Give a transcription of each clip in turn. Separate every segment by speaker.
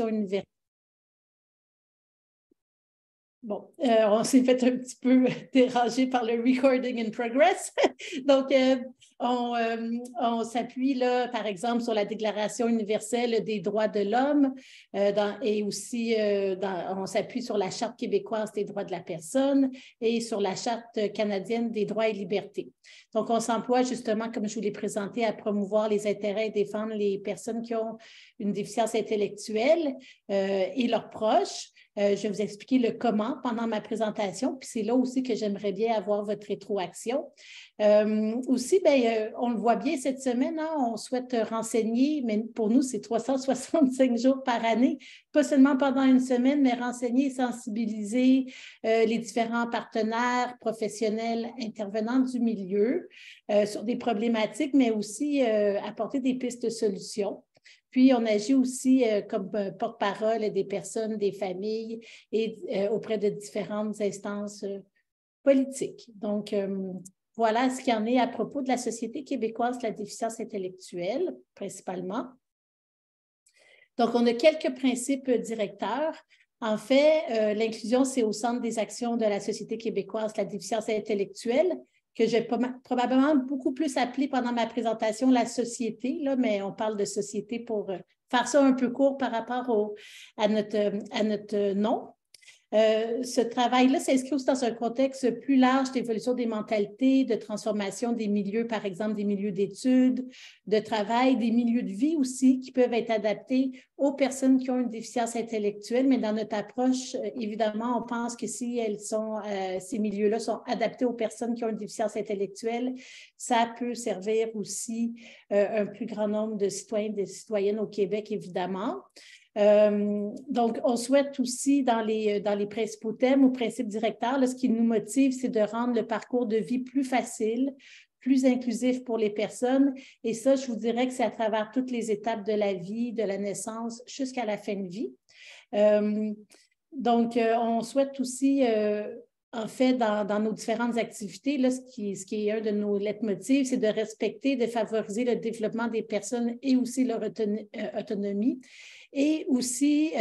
Speaker 1: universelle. Bon, on s'est fait un petit peu déranger par le recording in progress. Donc, on s'appuie là, par exemple, sur la Déclaration universelle des droits de l'homme et aussi on s'appuie sur la Charte québécoise des droits de la personne et sur la Charte canadienne des droits et libertés. Donc, on s'emploie justement, comme je vous l'ai présenté, à promouvoir les intérêts et défendre les personnes qui ont une déficience intellectuelle et leurs proches. Je vais vous expliquer le comment pendant ma présentation, puis c'est là aussi que j'aimerais bien avoir votre rétroaction. Aussi, on le voit bien cette semaine, hein, on souhaite renseigner, mais pour nous, c'est 365 jours par année, pas seulement pendant une semaine, mais renseigner et sensibiliser les différents partenaires professionnels intervenants du milieu sur des problématiques, mais aussi apporter des pistes de solutions. Puis, on agit aussi comme porte-parole des personnes, des familles et auprès de différentes instances politiques. Donc, voilà ce qu'il y en est à propos de la Société québécoise de la déficience intellectuelle, principalement. Donc, on a quelques principes directeurs. En fait, l'inclusion, c'est au centre des actions de la Société québécoise de la déficience intellectuelle, que j'ai probablement beaucoup plus appelé pendant ma présentation la société, là, mais on parle de société pour faire ça un peu court par rapport à notre nom. Ce travail-là s'inscrit aussi dans un contexte plus large d'évolution des mentalités, de transformation des milieux, par exemple des milieux d'études, de travail, des milieux de vie aussi qui peuvent être adaptés aux personnes qui ont une déficience intellectuelle, mais dans notre approche, évidemment, on pense que si ces milieux-là sont adaptés aux personnes qui ont une déficience intellectuelle, ça peut servir aussi un plus grand nombre de citoyens et de citoyennes au Québec, évidemment. Donc, on souhaite aussi, dans les principaux thèmes ou principes directeurs, là, ce qui nous motive, c'est de rendre le parcours de vie plus facile, plus inclusif pour les personnes. Et ça, je vous dirais que c'est à travers toutes les étapes de la vie, de la naissance jusqu'à la fin de vie. Donc, on souhaite aussi... en fait, dans nos différentes activités, là, ce qui est un de nos leitmotifs, c'est de respecter, de favoriser le développement des personnes et aussi leur autonomie, et aussi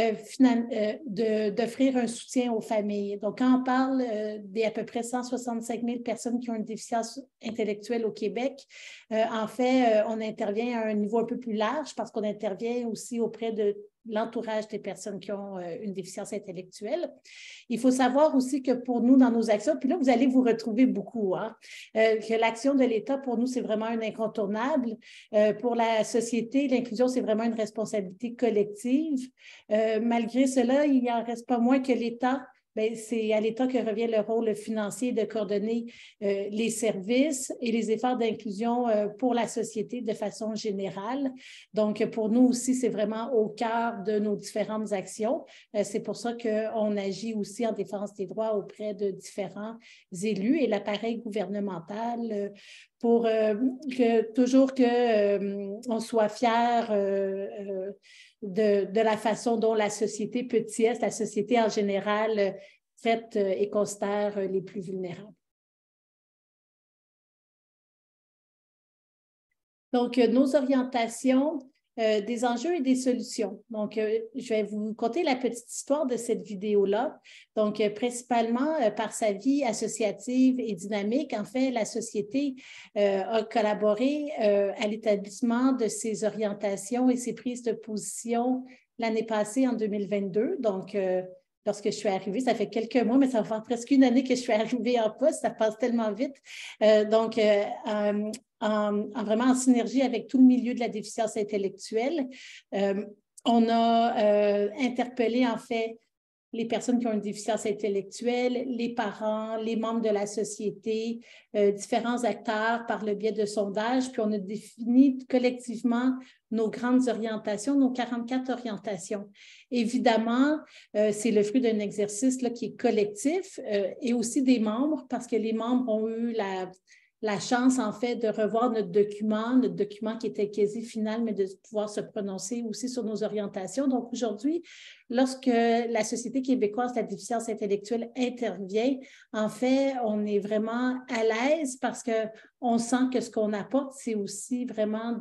Speaker 1: d'offrir un soutien aux familles. Donc, quand on parle des à peu près 165 000 personnes qui ont une déficience intellectuelle au Québec, en fait, on intervient à un niveau un peu plus large parce qu'on intervient aussi auprès de l'entourage des personnes qui ont une déficience intellectuelle. Il faut savoir aussi que pour nous, dans nos actions, puis là, vous allez vous retrouver beaucoup, hein, que l'action de l'État, pour nous, c'est vraiment un incontournable. Pour la société, l'inclusion, c'est vraiment une responsabilité collective. Malgré cela, il n'en reste pas moins que l'État, c'est à l'État que revient le rôle financier de coordonner les services et les efforts d'inclusion pour la société de façon générale. Donc, pour nous aussi, c'est vraiment au cœur de nos différentes actions. C'est pour ça qu'on agit aussi en défense des droits auprès de différents élus et l'appareil gouvernemental pour toujours qu'on soit fiers de la façon dont la société petite, la société en général, traite et considère les plus vulnérables. Donc, nos orientations, des enjeux et des solutions. Donc, je vais vous conter la petite histoire de cette vidéo-là. Donc, principalement par sa vie associative et dynamique, en fait, la société a collaboré à l'établissement de ses orientations et ses prises de position l'année passée, en 2022. Donc, lorsque je suis arrivée, ça fait quelques mois, mais ça va faire presque une année que je suis arrivée en poste, ça passe tellement vite. Donc, vraiment en synergie avec tout le milieu de la déficience intellectuelle. On a interpellé, en fait, les personnes qui ont une déficience intellectuelle, les parents, les membres de la société, différents acteurs par le biais de sondages, puis on a défini collectivement nos grandes orientations, nos 44 orientations. Évidemment, c'est le fruit d'un exercice là, qui est collectif et aussi des membres, parce que les membres ont eu la chance, en fait, de revoir notre document qui était quasi final, mais de pouvoir se prononcer aussi sur nos orientations. Donc, aujourd'hui, lorsque la Société québécoise de la déficience intellectuelle intervient, en fait, on est vraiment à l'aise parce qu'on sent que ce qu'on apporte, c'est aussi vraiment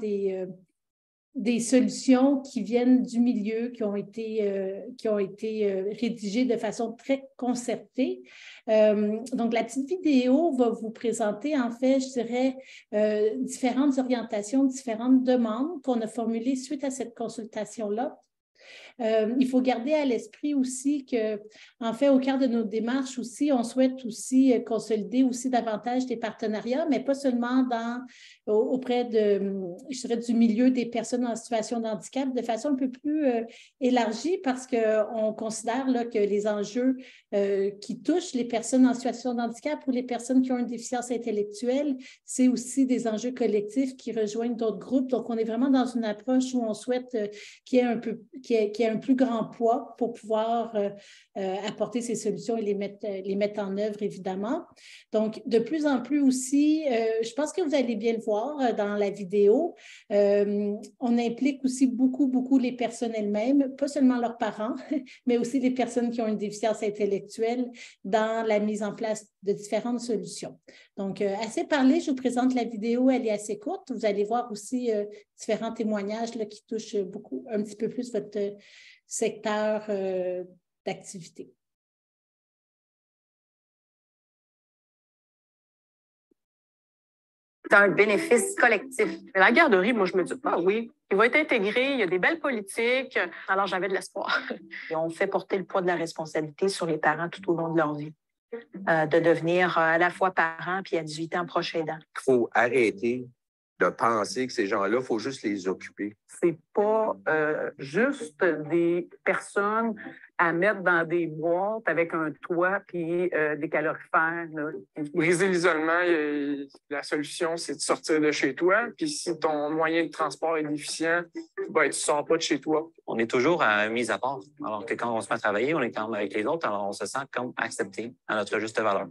Speaker 1: des solutions qui viennent du milieu, qui ont été rédigées de façon très concertée. Donc, la petite vidéo va vous présenter, en fait, je dirais, différentes orientations, différentes demandes qu'on a formulées suite à cette consultation-là. Il faut garder à l'esprit aussi que, en fait, au cœur de nos démarches aussi, on souhaite aussi consolider aussi davantage des partenariats, mais pas seulement auprès de, je dirais, du milieu des personnes en situation de handicap, de façon un peu plus élargie, parce qu'on considère là, que les enjeux qui touchent les personnes en situation de handicap ou les personnes qui ont une déficience intellectuelle, c'est aussi des enjeux collectifs qui rejoignent d'autres groupes. Donc, on est vraiment dans une approche où on souhaite qu'il y ait un plus grand poids pour pouvoir apporter ces solutions et les mettre en œuvre, évidemment. Donc, de plus en plus aussi, je pense que vous allez bien le voir dans la vidéo, on implique aussi beaucoup les personnes elles-mêmes, pas seulement leurs parents, mais aussi les personnes qui ont une déficience intellectuelle dans la mise en place de différentes solutions. Donc, assez parlé, je vous présente la vidéo, elle est assez courte. Vous allez voir aussi différents témoignages là, qui touchent un petit peu plus votre secteur d'activité.
Speaker 2: C'est un bénéfice collectif. La garderie, moi, je me dis, ah oui, il va être intégré, il y a des belles politiques. Alors, j'avais de l'espoir. Et on fait porter le poids de la responsabilité sur les parents tout au long de leur vie, de devenir à la fois parents puis à 18 ans proche aidant.
Speaker 3: Il faut arrêter de penser que ces gens-là, il faut juste les occuper.
Speaker 4: C'est pas juste des personnes à mettre dans des boîtes avec un toit puis des calorifères. Là.
Speaker 5: Briser l'isolement, la solution, c'est de sortir de chez toi. Puis si ton moyen de transport est déficient, ben, tu ne sors pas de chez toi.
Speaker 6: On est toujours à mise à part. Alors que quand on se met à travailler, on est quand même avec les autres, alors on se sent comme accepté à notre juste valeur.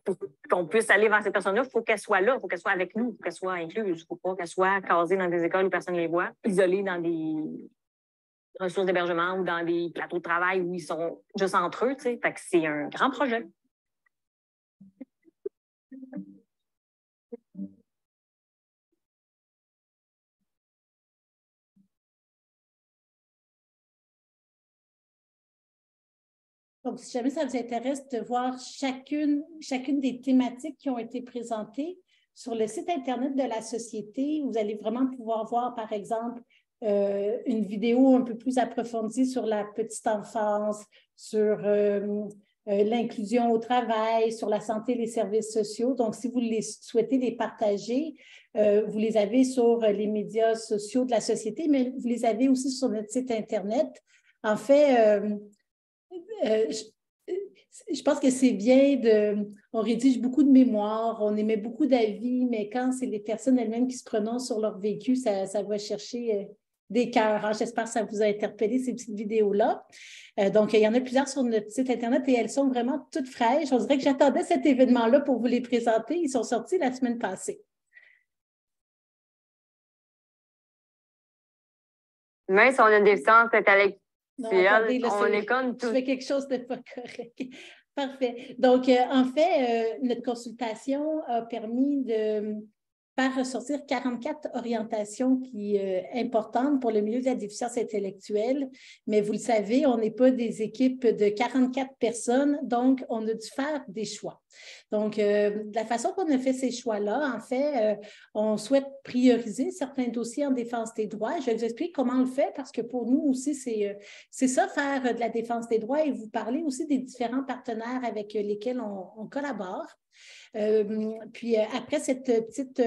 Speaker 2: Pour qu'on puisse aller vers ces personnes-là, il faut qu'elles soient là, il faut qu'elles soient avec nous, il faut qu'elles soient incluses. Il ne faut pas qu'elles soient casées dans des écoles où personne ne les voit, isolées dans des ressources d'hébergement ou dans des plateaux de travail où ils sont juste entre eux. Fait que c'est un grand projet.
Speaker 1: Donc, si jamais ça vous intéresse de voir chacune des thématiques qui ont été présentées sur le site Internet de la Société, vous allez vraiment pouvoir voir, par exemple, une vidéo un peu plus approfondie sur la petite enfance, sur l'inclusion au travail, sur la santé et les services sociaux. Donc, si vous souhaitez les partager, vous les avez sur les médias sociaux de la Société, mais vous les avez aussi sur notre site Internet. En fait, je pense que c'est bien on rédige beaucoup de mémoires, on émet beaucoup d'avis, mais quand c'est les personnes elles-mêmes qui se prononcent sur leur vécu, ça va chercher des cœurs. Hein. J'espère que ça vous a interpellé, ces petites vidéos-là. Donc, il y en a plusieurs sur notre site Internet et elles sont vraiment toutes fraîches. On dirait que j'attendais cet événement-là pour vous les présenter. Ils sont sortis la semaine passée.
Speaker 2: Même si on a une déficience intellectuelle,
Speaker 1: non, attendez, là,
Speaker 2: on est comme tout.
Speaker 1: Je fais quelque chose de pas correct. Parfait. Donc, en fait, notre consultation a permis de faire ressortir 44 orientations importantes pour le milieu de la déficience intellectuelle. Mais vous le savez, on n'est pas des équipes de 44 personnes, donc on a dû faire des choix. Donc, de la façon qu'on a fait ces choix-là, en fait, on souhaite prioriser certains dossiers en défense des droits. Je vais vous expliquer comment on le fait parce que pour nous aussi, c'est ça, faire de la défense des droits et vous parler aussi des différents partenaires avec lesquels on collabore. Puis après cette petite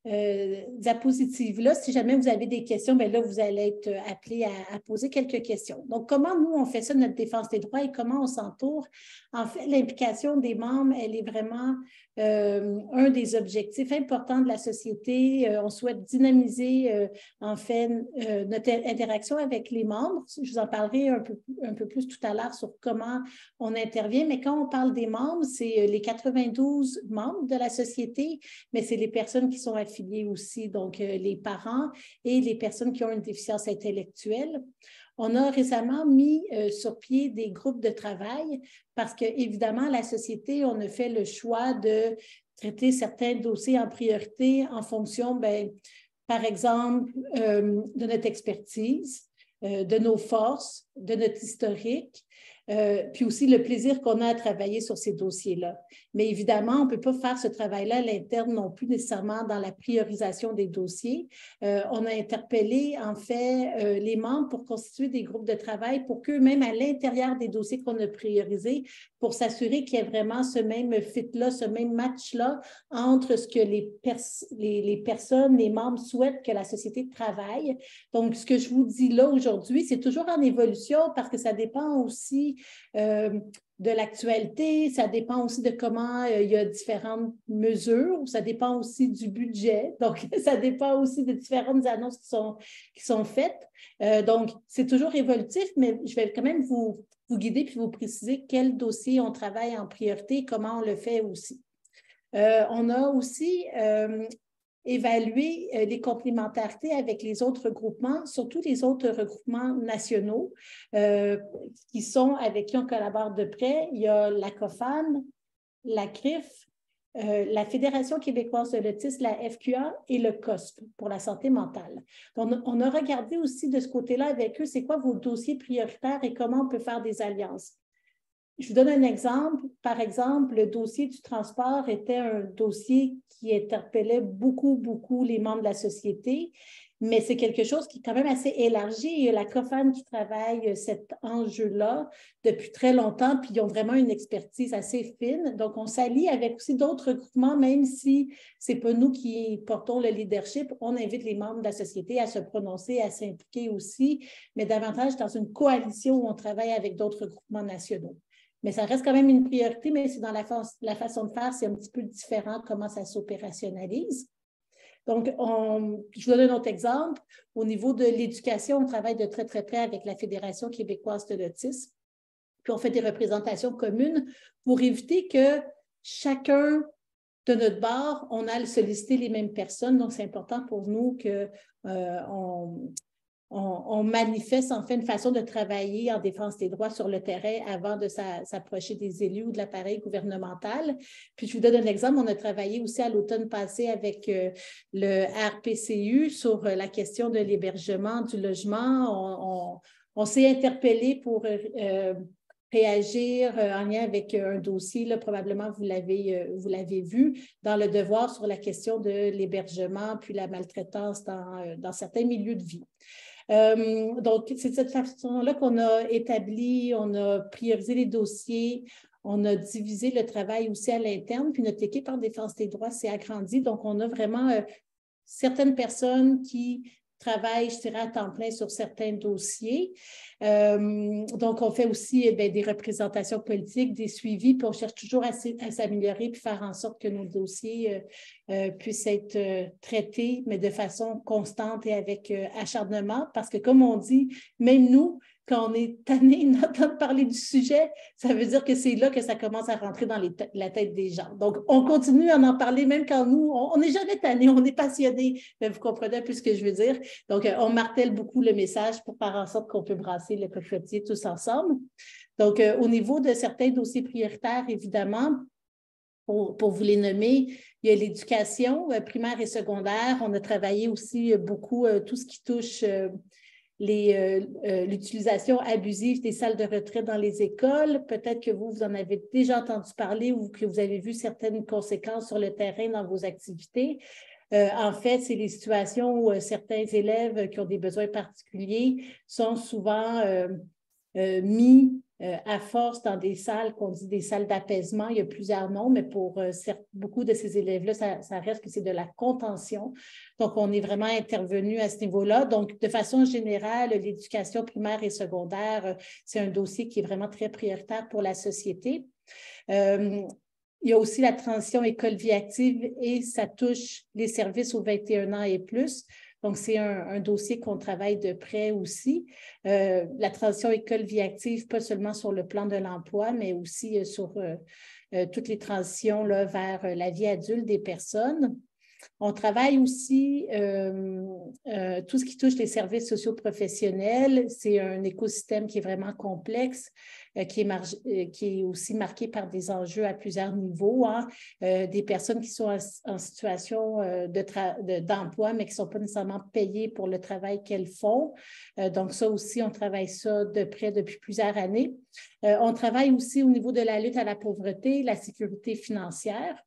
Speaker 1: diapositive-là, si jamais vous avez des questions, bien là, vous allez être appelé à poser quelques questions. Donc, comment nous, on fait ça, notre défense des droits et comment on s'entoure? En fait, l'implication des membres, elle est vraiment un des objectifs importants de la société. On souhaite dynamiser, en fait, notre interaction avec les membres. Je vous en parlerai un peu plus tout à l'heure sur comment on intervient, mais quand on parle des membres, c'est les 92 membres de la société, mais c'est les personnes qui sont affiliées aussi, donc les parents et les personnes qui ont une déficience intellectuelle. On a récemment mis sur pied des groupes de travail parce qu'évidemment, la société, on a fait le choix de traiter certains dossiers en priorité en fonction, par exemple, de notre expertise, de nos forces, de notre historique, puis aussi le plaisir qu'on a à travailler sur ces dossiers-là. Mais évidemment, on ne peut pas faire ce travail-là à l'interne non plus nécessairement dans la priorisation des dossiers. On a interpellé, en fait, les membres pour constituer des groupes de travail pour qu'eux-mêmes, à l'intérieur des dossiers qu'on a priorisés, pour s'assurer qu'il y ait vraiment ce même fit-là, ce même match-là entre ce que les personnes, les membres souhaitent que la société travaille. Donc, ce que je vous dis là aujourd'hui, c'est toujours en évolution parce que ça dépend aussi de l'actualité, ça dépend aussi de comment il y a différentes mesures, ça dépend aussi du budget, donc ça dépend aussi de différentes annonces qui sont faites. Donc, c'est toujours évolutif, mais je vais quand même vous guider puis vous préciser quel dossier on travaille en priorité et comment on le fait aussi. On a aussi évaluer les complémentarités avec les autres regroupements, surtout les autres regroupements nationaux qui sont avec qui on collabore de près. Il y a la COFAN, la CRIF, la Fédération québécoise de l'autisme, la FQA et le COSP pour la santé mentale. Donc, on a regardé aussi de ce côté-là avec eux, c'est quoi vos dossiers prioritaires et comment on peut faire des alliances. Je vous donne un exemple. Par exemple, le dossier du transport était un dossier qui interpellait beaucoup les membres de la société, mais c'est quelque chose qui est quand même assez élargi. Il y a la COFAN qui travaille cet enjeu-là depuis très longtemps, puis ils ont vraiment une expertise assez fine. Donc, on s'allie avec aussi d'autres groupements, même si ce n'est pas nous qui portons le leadership. On invite les membres de la société à se prononcer, à s'impliquer aussi, mais davantage dans une coalition où on travaille avec d'autres groupements nationaux. Mais ça reste quand même une priorité, mais c'est dans la façon de faire, c'est un petit peu différent comment ça s'opérationnalise. Donc, je vous donne un autre exemple. Au niveau de l'éducation, on travaille de très près avec la Fédération québécoise de l'autisme. Puis, on fait des représentations communes pour éviter que chacun de notre bord, on aille solliciter les mêmes personnes. Donc, c'est important pour nous qu'on manifeste en fait une façon de travailler en défense des droits sur le terrain avant de s'approcher des élus ou de l'appareil gouvernemental. Puis, je vous donne un exemple. On a travaillé aussi à l'automne passé avec le RPCU sur la question de l'hébergement, du logement. On s'est interpellé pour réagir en lien avec un dossier, là, probablement vous l'avez vu, dans le devoir sur la question de l'hébergement puis la maltraitance dans certains milieux de vie. Donc, c'est de cette façon-là qu'on a établi, on a priorisé les dossiers, on a divisé le travail aussi à l'interne, puis notre équipe en défense des droits s'est agrandie. Donc, on a vraiment certaines personnes qui travaillent, je dirais, à temps plein sur certains dossiers. Donc, on fait aussi des représentations politiques, des suivis, puis on cherche toujours à s'améliorer puis faire en sorte que nos dossiers puissent être traités, mais de façon constante et avec acharnement, parce que, comme on dit, même nous, quand on est tanné d'entendre parler du sujet, ça veut dire que c'est là que ça commence à rentrer dans la tête des gens. Donc, on continue à en parler même quand nous, on n'est jamais tanné, on est passionné. Mais vous comprenez un peu ce que je veux dire. Donc, on martèle beaucoup le message pour faire en sorte qu'on peut brasser le cocotier tous ensemble. Donc, au niveau de certains dossiers prioritaires, évidemment, pour vous les nommer, il y a l'éducation primaire et secondaire. On a travaillé aussi beaucoup tout ce qui touche l'utilisation abusive des salles de retraite dans les écoles. Peut-être que vous en avez déjà entendu parler ou que vous avez vu certaines conséquences sur le terrain dans vos activités. En fait, c'est les situations où certains élèves qui ont des besoins particuliers sont souvent mis à force dans des salles qu'on dit des salles d'apaisement. Il y a plusieurs noms, mais pour beaucoup de ces élèves-là, ça reste que c'est de la contention. Donc, on est vraiment intervenu à ce niveau-là. Donc, de façon générale, l'éducation primaire et secondaire, c'est un dossier qui est vraiment très prioritaire pour la société. Il y a aussi la transition école-vie active et ça touche les services aux 21 ans et plus. Donc, c'est un dossier qu'on travaille de près aussi. La transition école-vie active, pas seulement sur le plan de l'emploi, mais aussi sur toutes les transitions là, vers la vie adulte des personnes. On travaille aussi tout ce qui touche les services socio-professionnels. C'est un écosystème qui est vraiment complexe, qui est aussi marqué par des enjeux à plusieurs niveaux. Hein. Des personnes qui sont en situation d'emploi, mais qui ne sont pas nécessairement payées pour le travail qu'elles font. Donc, ça aussi, on travaille ça de près depuis plusieurs années. On travaille aussi au niveau de la lutte à la pauvreté, la sécurité financière.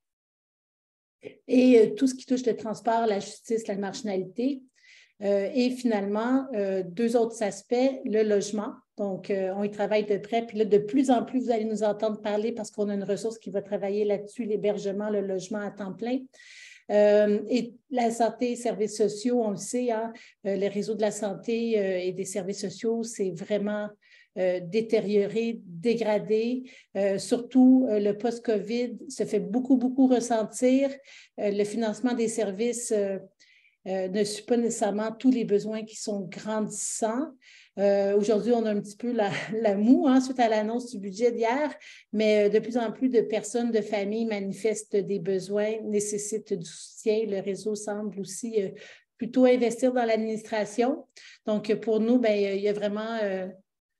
Speaker 1: Et tout ce qui touche le transport, la justice, la marginalité. Et finalement, deux autres aspects, le logement. Donc, on y travaille de près. Puis là, de plus en plus, vous allez nous entendre parler parce qu'on a une ressource qui va travailler là-dessus, l'hébergement, le logement à temps plein. Et la santé et services sociaux, on le sait, hein, les réseaux de la santé et des services sociaux, c'est vraiment détérioré, dégradé. Surtout, le post-COVID se fait beaucoup, beaucoup ressentir. Le financement des services ne suit pas nécessairement tous les besoins qui sont grandissants. Aujourd'hui, on a un petit peu la moue hein, suite à l'annonce du budget d'hier, mais de plus en plus de personnes, de familles manifestent des besoins, nécessitent du soutien. Le réseau semble aussi plutôt investir dans l'administration. Donc, pour nous, il y a vraiment...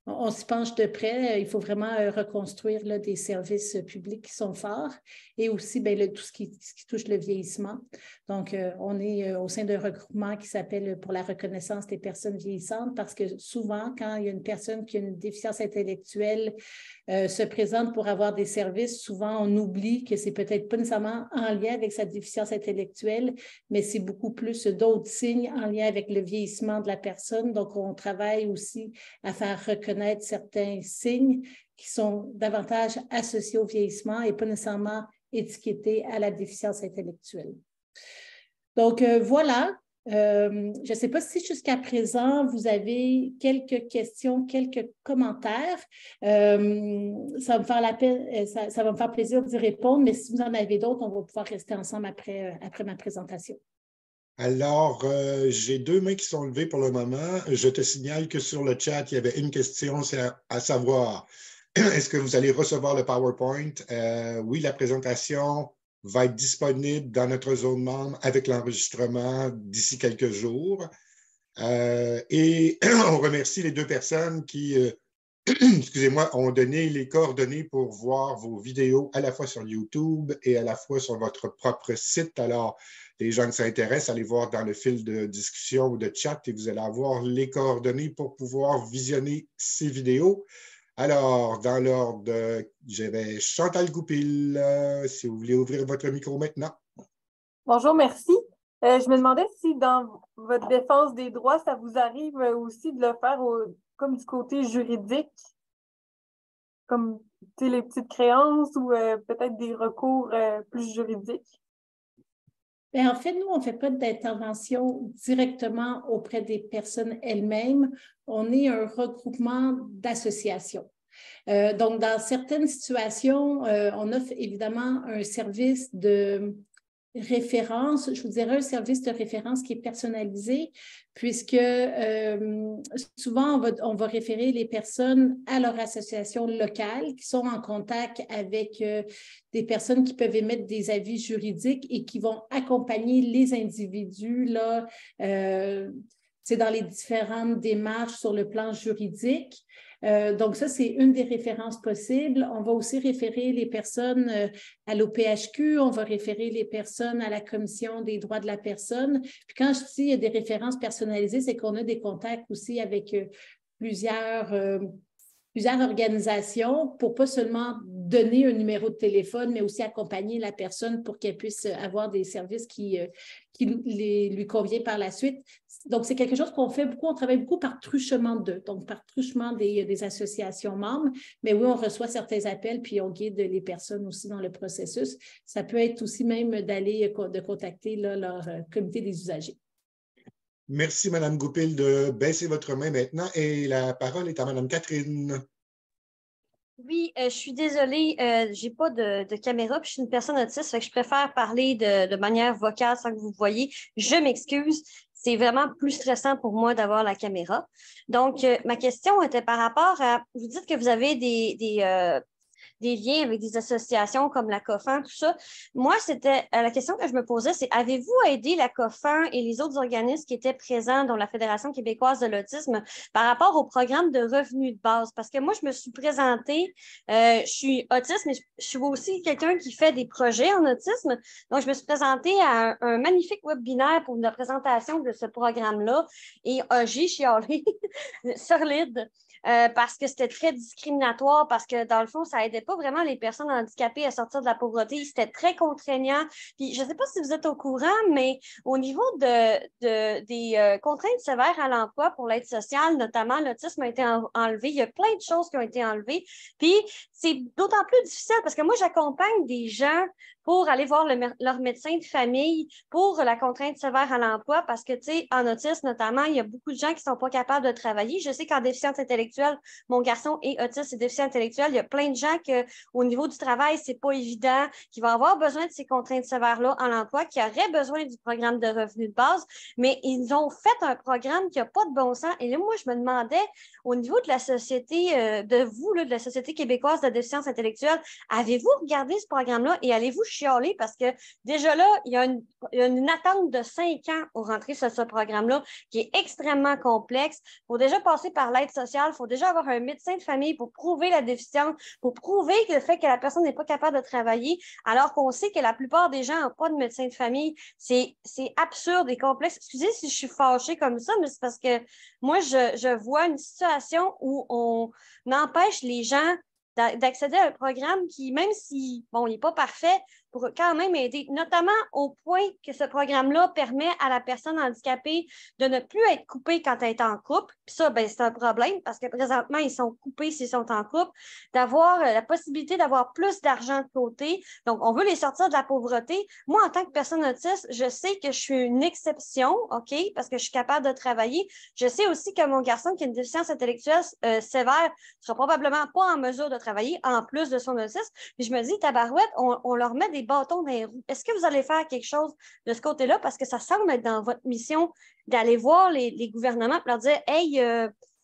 Speaker 1: on s'y penche de près. Il faut vraiment reconstruire là, des services publics qui sont forts et aussi tout ce qui touche le vieillissement. Donc, on est au sein d'un regroupement qui s'appelle pour la reconnaissance des personnes vieillissantes parce que souvent, quand il y a une personne qui a une déficience intellectuelle se présente pour avoir des services, souvent on oublie que c'est peut-être pas nécessairement en lien avec sa déficience intellectuelle, mais c'est beaucoup plus d'autres signes en lien avec le vieillissement de la personne. Donc, on travaille aussi à faire reconnaître certains signes qui sont davantage associés au vieillissement et pas nécessairement étiquetés à la déficience intellectuelle. Donc, voilà. Je ne sais pas si jusqu'à présent, vous avez quelques questions, quelques commentaires. Ça va me faire plaisir d'y répondre, mais si vous en avez d'autres, on va pouvoir rester ensemble après ma présentation.
Speaker 7: Alors, j'ai deux mains qui sont levées pour le moment. Je te signale que sur le chat, il y avait une question, c'est à savoir, est-ce que vous allez recevoir le PowerPoint? Oui, la présentation va être disponible dans notre zone membre avec l'enregistrement d'ici quelques jours. Et on remercie les deux personnes qui, excusez-moi, ont donné les coordonnées pour voir vos vidéos à la fois sur YouTube et à la fois sur votre propre site. Alors, les gens qui s'intéressent, allez voir dans le fil de discussion ou de chat et vous allez avoir les coordonnées pour pouvoir visionner ces vidéos. Alors, dans l'ordre, j'avais Chantal Goupil, si vous voulez ouvrir votre micro maintenant.
Speaker 8: Bonjour, merci. Je me demandais si dans votre défense des droits, ça vous arrive aussi de le faire comme du côté juridique, comme les petites créances ou peut-être des recours plus juridiques.
Speaker 1: Bien, en fait, nous, on ne fait pas d'intervention directement auprès des personnes elles-mêmes. On est un regroupement d'associations. Donc, dans certaines situations, on offre évidemment un service de référence, je vous dirais un service de référence qui est personnalisé, puisque souvent, on va référer les personnes à leur association locale qui sont en contact avec des personnes qui peuvent émettre des avis juridiques et qui vont accompagner les individus là, c'est dans les différentes démarches sur le plan juridique. Donc, ça, c'est une des références possibles. On va aussi référer les personnes à l'OPHQ, on va référer les personnes à la Commission des droits de la personne. Puis quand je dis il y a des références personnalisées, c'est qu'on a des contacts aussi avec plusieurs organisations pour pas seulement donner un numéro de téléphone, mais aussi accompagner la personne pour qu'elle puisse avoir des services qui lui conviennent par la suite. Donc, c'est quelque chose qu'on fait beaucoup, on travaille beaucoup par truchement donc par truchement des associations membres, mais oui, on reçoit certains appels, puis on guide les personnes aussi dans le processus. Ça peut être aussi même de contacter là, leur comité des usagers.
Speaker 7: Merci, Mme Goupil, de baisser votre main maintenant. Et la parole est à Mme Catherine.
Speaker 9: Oui, je suis désolée, je n'ai pas de caméra, puis je suis une personne autiste, fait que je préfère parler de manière vocale sans que vous voyez. Je m'excuse, c'est vraiment plus stressant pour moi d'avoir la caméra. Donc, ma question était par rapport à, vous dites que vous avez des liens avec des associations comme la COFAN, tout ça. Moi, c'était la question que je me posais, c'est avez-vous aidé la COFAN et les autres organismes qui étaient présents, dont la Fédération québécoise de l'autisme, par rapport au programme de revenus de base? Parce que moi, je me suis présentée, je suis autiste, mais je suis aussi quelqu'un qui fait des projets en autisme. Donc, je me suis présentée à un magnifique webinaire pour la présentation de ce programme-là et j'ai chialé solide. Parce que c'était très discriminatoire, parce que dans le fond, ça n'aidait pas vraiment les personnes handicapées à sortir de la pauvreté. C'était très contraignant. Puis je ne sais pas si vous êtes au courant, mais au niveau des contraintes sévères à l'emploi pour l'aide sociale, notamment l'autisme a été enlevé. Il y a plein de choses qui ont été enlevées. Puis c'est d'autant plus difficile parce que moi, j'accompagne des gens pour aller voir leur médecin de famille pour la contrainte sévère à l'emploi parce que, tu sais, en autisme notamment, il y a beaucoup de gens qui ne sont pas capables de travailler. Je sais qu'en déficience intellectuelle, mon garçon est autiste et déficient intellectuel. Il y a plein de gens qu'au niveau du travail, c'est pas évident, qui vont avoir besoin de ces contraintes sévères-là en emploi, qui auraient besoin du programme de revenus de base, mais ils ont fait un programme qui n'a pas de bon sens. Et là, moi, je me demandais, au niveau de la société, de la Société québécoise de déficience intellectuelle, avez-vous regardé ce programme-là et allez-vous chialer parce que déjà là, il y a une attente de 5 ans au rentrer sur ce programme-là qui est extrêmement complexe. Il faut déjà passer par l'aide sociale, il faut déjà avoir un médecin de famille pour prouver la déficience, pour prouver que le fait que la personne n'est pas capable de travailler, alors qu'on sait que la plupart des gens n'ont pas de médecin de famille. C'est absurde et complexe. Excusez si je suis fâchée comme ça, mais c'est parce que moi, je vois une situation où on empêche les gens d'accéder à un programme qui, même si, bon, il n'est pas parfait, pour quand même aider, notamment au point que ce programme-là permet à la personne handicapée de ne plus être coupée quand elle est en couple. Puis ça, ben, c'est un problème parce que présentement, ils sont coupés s'ils sont en couple, d'avoir la possibilité d'avoir plus d'argent de côté. Donc, on veut les sortir de la pauvreté. Moi, en tant que personne autiste, je sais que je suis une exception, OK, parce que je suis capable de travailler. Je sais aussi que mon garçon qui a une déficience intellectuelle sévère ne sera probablement pas en mesure de travailler en plus de son autisme. Puis je me dis, tabarouette, on leur met des bâtons dans les roues. Est-ce que vous allez faire quelque chose de ce côté-là? Parce que ça semble être dans votre mission d'aller voir les gouvernements et leur dire « Hey,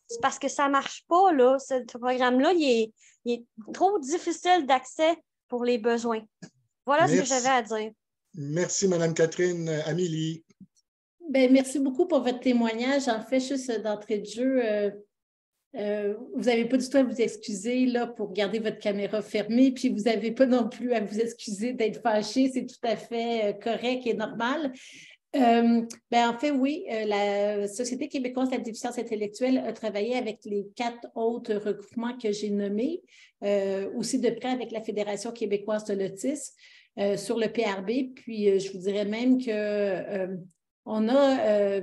Speaker 9: c'est parce que ça ne marche pas, là. Ce programme-là, il est trop difficile d'accès pour les besoins. » Voilà ce que j'avais à dire.
Speaker 7: Merci, Mme Catherine. Amélie.
Speaker 1: Bien, merci beaucoup pour votre témoignage. En fait, juste d'entrée de jeu, vous n'avez pas du tout à vous excuser là, pour garder votre caméra fermée, puis vous n'avez pas non plus à vous excuser d'être fâché, c'est tout à fait correct et normal. Ben, en fait, oui, la Société québécoise de la déficience intellectuelle a travaillé avec les 4 autres regroupements que j'ai nommés, aussi de près avec la Fédération québécoise de l'autisme sur le PRB, puis je vous dirais même que on a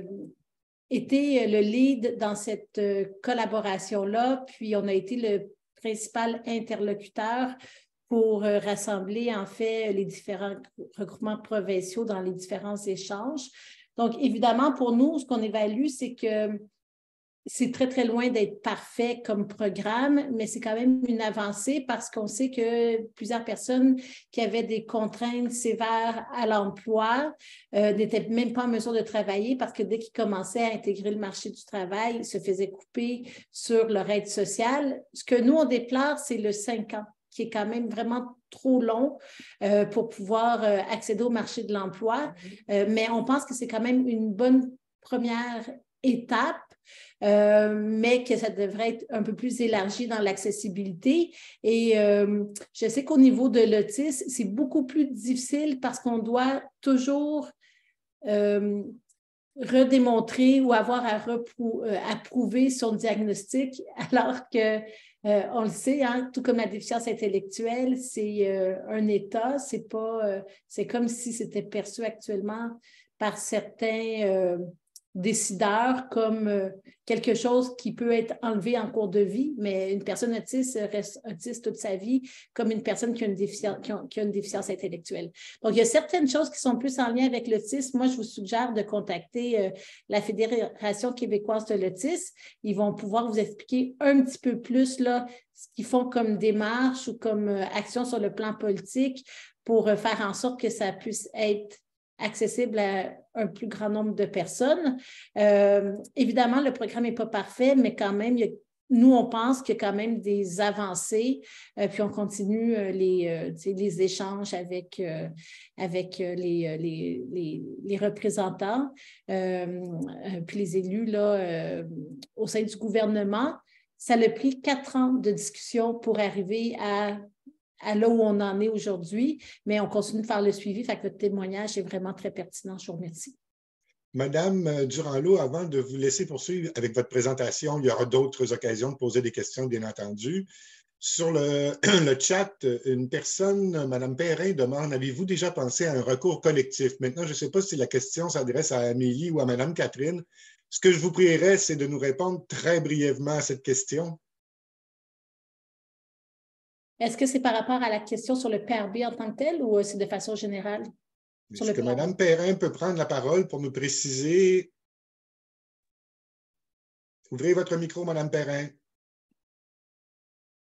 Speaker 1: été le lead dans cette collaboration-là, puis on a été le principal interlocuteur pour rassembler, en fait, les différents regroupements provinciaux dans les différents échanges. Donc, évidemment, pour nous, ce qu'on évalue, c'est que c'est très, très loin d'être parfait comme programme, mais c'est quand même une avancée parce qu'on sait que plusieurs personnes qui avaient des contraintes sévères à l'emploi n'étaient même pas en mesure de travailler parce que dès qu'ils commençaient à intégrer le marché du travail, ils se faisaient couper sur leur aide sociale. Ce que nous, on déplore, c'est le 5 ans, qui est quand même vraiment trop long pour pouvoir accéder au marché de l'emploi. Mais on pense que c'est quand même une bonne première étape, mais que ça devrait être un peu plus élargi dans l'accessibilité. Et je sais qu'au niveau de l'autisme, c'est beaucoup plus difficile parce qu'on doit toujours redémontrer ou avoir à prouver son diagnostic, alors que on le sait, hein, tout comme la déficience intellectuelle, c'est un état, c'est comme si c'était perçu actuellement par certains décideurs comme quelque chose qui peut être enlevé en cours de vie, mais une personne autiste reste autiste toute sa vie comme une personne qui a une déficience intellectuelle. Donc, il y a certaines choses qui sont plus en lien avec l'autisme. Moi, je vous suggère de contacter la Fédération québécoise de l'autisme. Ils vont pouvoir vous expliquer un petit peu plus là, ce qu'ils font comme démarche ou comme action sur le plan politique pour faire en sorte que ça puisse être accessible à un plus grand nombre de personnes. Évidemment, le programme n'est pas parfait, mais quand même, il y a nous, on pense qu'il y a quand même des avancées, puis on continue les échanges avec les représentants, puis les élus là, au sein du gouvernement. Ça a pris 4 ans de discussion pour arriver à là où on en est aujourd'hui, mais on continue de faire le suivi, fait que votre témoignage est vraiment très pertinent. Je vous remercie.
Speaker 7: Madame Durand-Lot, avant de vous laisser poursuivre avec votre présentation, il y aura d'autres occasions de poser des questions, bien entendu. Sur le chat, une personne, Madame Perrin, demande, avez-vous déjà pensé à un recours collectif? Maintenant, je ne sais pas si la question s'adresse à Amélie ou à Madame Catherine. Ce que je vous prierais, c'est de nous répondre très brièvement à cette question.
Speaker 1: Est-ce que c'est par rapport à la question sur le PRB en tant que tel ou c'est de façon générale?
Speaker 7: Est-ce que Mme Perrin peut prendre la parole pour nous préciser? Ouvrez votre micro, Mme Perrin.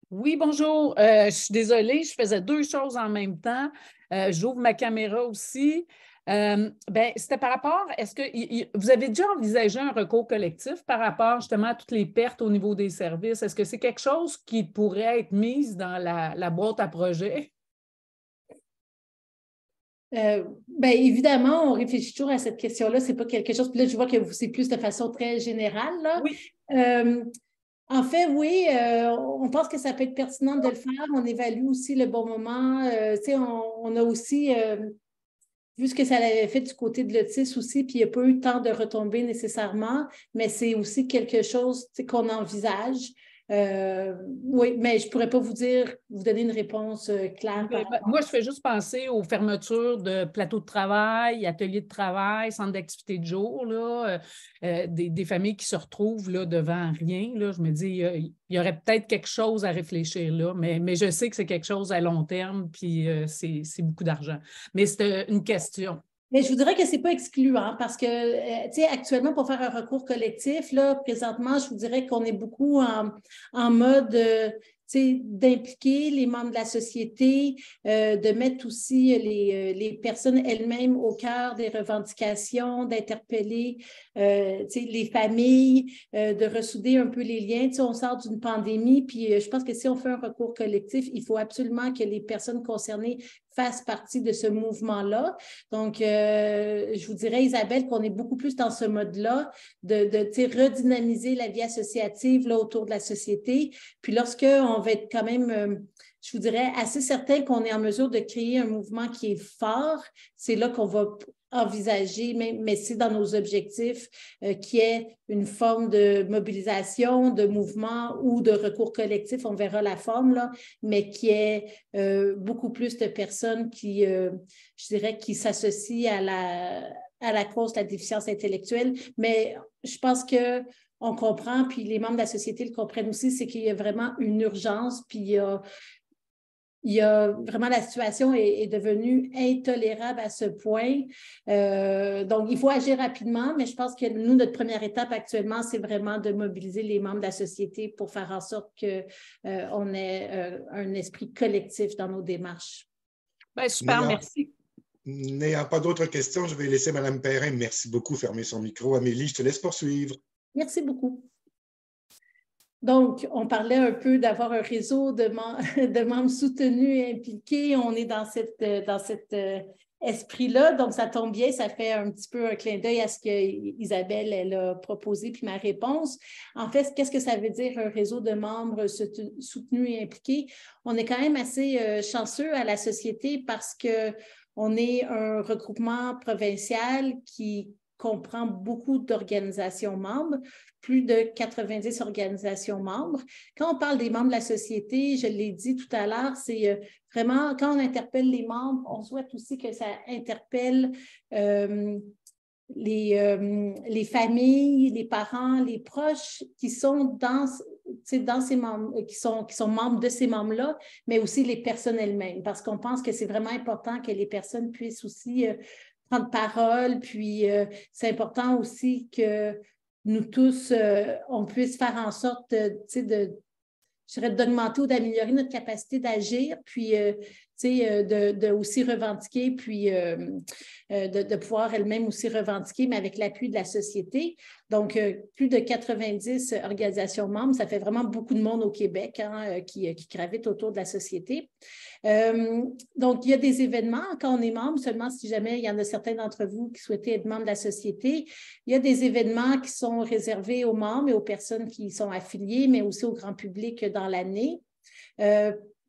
Speaker 4: Oui, bonjour. Je suis désolée, je faisais 2 choses en même temps. J'ouvre ma caméra aussi. C'était par rapport, est-ce que vous avez déjà envisagé un recours collectif par rapport justement à toutes les pertes au niveau des services? Est-ce que c'est quelque chose qui pourrait être mis dans la boîte à projets?
Speaker 1: Évidemment, on réfléchit toujours à cette question-là. Ce n'est pas quelque chose. Puis là, je vois que c'est plus de façon très générale. Là.
Speaker 4: Oui.
Speaker 1: En fait, oui, on pense que ça peut être pertinent de le faire. On évalue aussi le bon moment. On a aussi vu ce que ça avait fait du côté de l'autisme aussi, puis il n'y a pas eu tant de retombées nécessairement, mais c'est aussi quelque chose qu'on envisage. Oui, mais je ne pourrais pas vous donner une réponse claire.
Speaker 4: Moi, je fais juste penser aux fermetures de plateaux de travail, ateliers de travail, centres d'activité de jour, là, des familles qui se retrouvent là, devant rien. Là, je me dis, il y aurait peut-être quelque chose à réfléchir là, mais je sais que c'est quelque chose à long terme, puis c'est beaucoup d'argent. Mais c'est une question.
Speaker 1: Mais je vous dirais que ce n'est pas excluant parce que, actuellement, pour faire un recours collectif, là, présentement, je vous dirais qu'on est beaucoup en mode d'impliquer les membres de la société, de mettre aussi les personnes elles-mêmes au cœur des revendications, d'interpeller les familles, de ressouder un peu les liens. On sort d'une pandémie, puis je pense que si on fait un recours collectif, il faut absolument que les personnes concernées fassent partie de ce mouvement-là. Donc, je vous dirais, Isabelle, qu'on est beaucoup plus dans ce mode-là de redynamiser la vie associative là, autour de la société. Puis lorsqu'on va être quand même, je vous dirais, assez certain qu'on est en mesure de créer un mouvement qui est fort, c'est là qu'on va envisager, mais c'est dans nos objectifs, qu'il y ait une forme de mobilisation, de mouvement ou de recours collectif, on verra la forme, là, mais qu'il y ait beaucoup plus de personnes qui, je dirais, qui s'associent à la cause de la déficience intellectuelle. Mais je pense qu'on comprend, puis les membres de la société le comprennent aussi, c'est qu'il y a vraiment une urgence, puis il y a vraiment, la situation est devenue intolérable à ce point. Donc, il faut agir rapidement, mais je pense que nous, notre première étape actuellement, c'est vraiment de mobiliser les membres de la société pour faire en sorte qu'on ait un esprit collectif dans nos démarches.
Speaker 4: Bien, super, merci.
Speaker 7: N'ayant pas d'autres questions, je vais laisser Mme Perrin, merci beaucoup, fermer son micro. Amélie, je te laisse poursuivre.
Speaker 1: Merci beaucoup. Donc, on parlait un peu d'avoir un réseau de membres soutenus et impliqués. On est dans cet esprit-là. Donc, ça tombe bien, ça fait un petit peu un clin d'œil à ce qu'Isabelle elle a proposé, puis ma réponse. En fait, qu'est-ce que ça veut dire un réseau de membres soutenus et impliqués? On est quand même assez chanceux à la société parce qu'on est un regroupement provincial qui comprend beaucoup d'organisations membres, plus de 90 organisations membres. Quand on parle des membres de la société, je l'ai dit tout à l'heure, c'est vraiment, quand on interpelle les membres, on souhaite aussi que ça interpelle les familles, les parents, les proches qui sont dans ces membres, qui sont membres de ces membres-là, mais aussi les personnes elles-mêmes, parce qu'on pense que c'est vraiment important que les personnes puissent aussi prendre parole, puis c'est important aussi que nous tous, on puisse faire en sorte d'augmenter ou d'améliorer notre capacité d'agir. Puis de aussi revendiquer, puis de pouvoir elle-même aussi revendiquer, mais avec l'appui de la société. Donc, plus de 90 organisations membres, ça fait vraiment beaucoup de monde au Québec qui gravitent autour de la société. Donc, il y a des événements quand on est membre, seulement si jamais il y en a certains d'entre vous qui souhaitaient être membres de la société. Il y a des événements qui sont réservés aux membres et aux personnes qui sont affiliées, mais aussi au grand public dans l'année.